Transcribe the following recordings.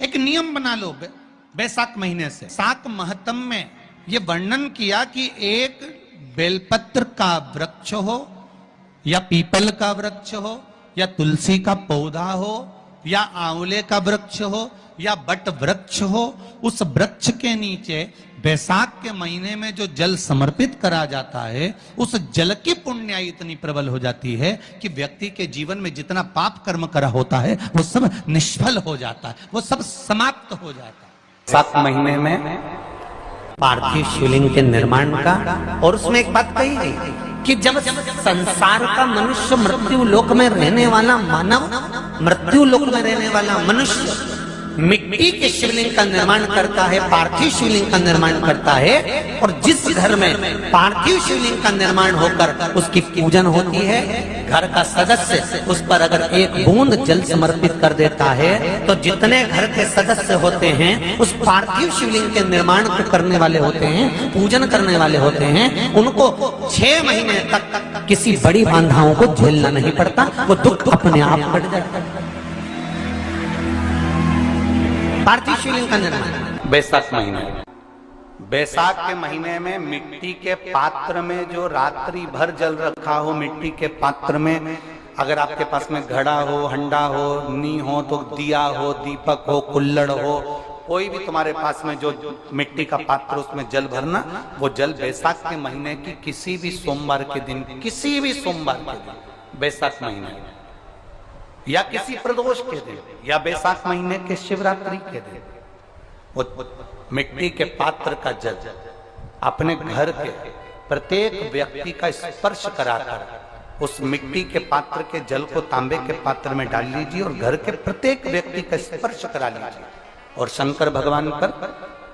एक नियम बना लो बैसाख महीने से। साक महत्म में ये वर्णन किया कि एक बेलपत्र का वृक्ष हो या पीपल का वृक्ष हो या तुलसी का पौधा हो या आंवले का वृक्ष हो या बट वृक्ष हो, उस वृक्ष के नीचे बैसाख के महीने में जो जल समर्पित करा जाता है, उस जल की पुण्याई इतनी प्रबल हो जाती है कि व्यक्ति के जीवन में जितना पाप कर्म करा होता है वो सब निष्फल हो जाता है, वो सब समाप्त हो जाता है। बैसाख महीने में पार्थिव शिवलिंग के निर्माण का, और उसमें एक बात कही गई कि जब संसार का मनुष्य मृत्यु लोक में रहने वाला मानव, मृत्यु लोक में रहने वाला मनुष्य मिट्टी के शिवलिंग का निर्माण करता है, पार्थिव शिवलिंग का निर्माण करता है, और जिस घर में पार्थिव शिवलिंग का निर्माण होकर उसकी पूजन होती है, घर का सदस्य उस पर अगर एक बूंद जल समर्पित कर देता है तो जितने घर के सदस्य होते हैं उस पार्थिव शिवलिंग के निर्माण को करने वाले होते हैं, पूजन करने वाले होते हैं, उनको 6 महीने तक किसी बड़ी बाधाओं को झेलना नहीं पड़ता, वो दुख अपने आप कट जाता है। पार्थिव शिवलिंग का निर्माण बैसाख महीने, बैसाख के महीने में मिट्टी के पात्र में जो रात्रि भर जल रखा हो, मिट्टी के पात्र में, अगर आपके पास में घड़ा हो, हंडा हो, नी हो, तो दिया हो, दीपक हो, कुल्लड़ हो, कोई भी तुम्हारे पास में जो मिट्टी का पात्र, उसमें जल भरना। वो जल बैसाख के महीने की किसी भी सोमवार के दिन, किसी भी सोमवार के दिन, बैसाख महीने या किसी प्रदोष के दिन या बैसाख महीने के शिवरात्रि के दिन, वो मिट्टी के पात्र का जल अपने घर के प्रत्येक व्यक्ति का स्पर्श कराकर उस मिट्टी के पात्र के जल को तांबे के पात्र में डाल लीजिए और घर के प्रत्येक व्यक्ति का स्पर्श करा लीजिए और शंकर भगवान पर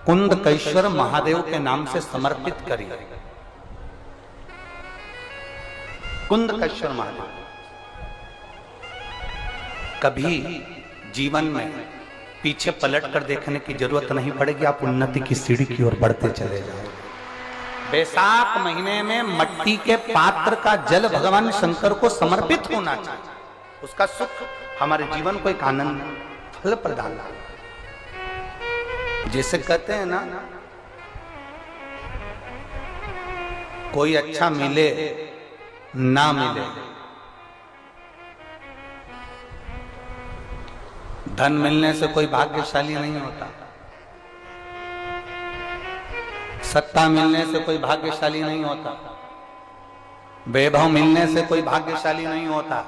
कुंदकेश्वर महादेव के नाम से समर्पित करिए। कुंदकेश्वर महादेव, कभी जीवन में पीछे पलट कर देखने की जरूरत नहीं पड़ेगी, आप उन्नति की सीढ़ी की ओर बढ़ते चले जाओगे। बैसाख महीने में मिट्टी के पात्र का जल भगवान शंकर को समर्पित होना चाहिए, उसका सुख हमारे जीवन को एक आनंद फल प्रदान। जैसे कहते हैं ना, कोई अच्छा मिले ना मिले, धन मिलने से कोई भाग्यशाली नहीं होता, सत्ता मिलने से कोई भाग्यशाली नहीं होता, वैभव मिलने से कोई भाग्यशाली नहीं होता,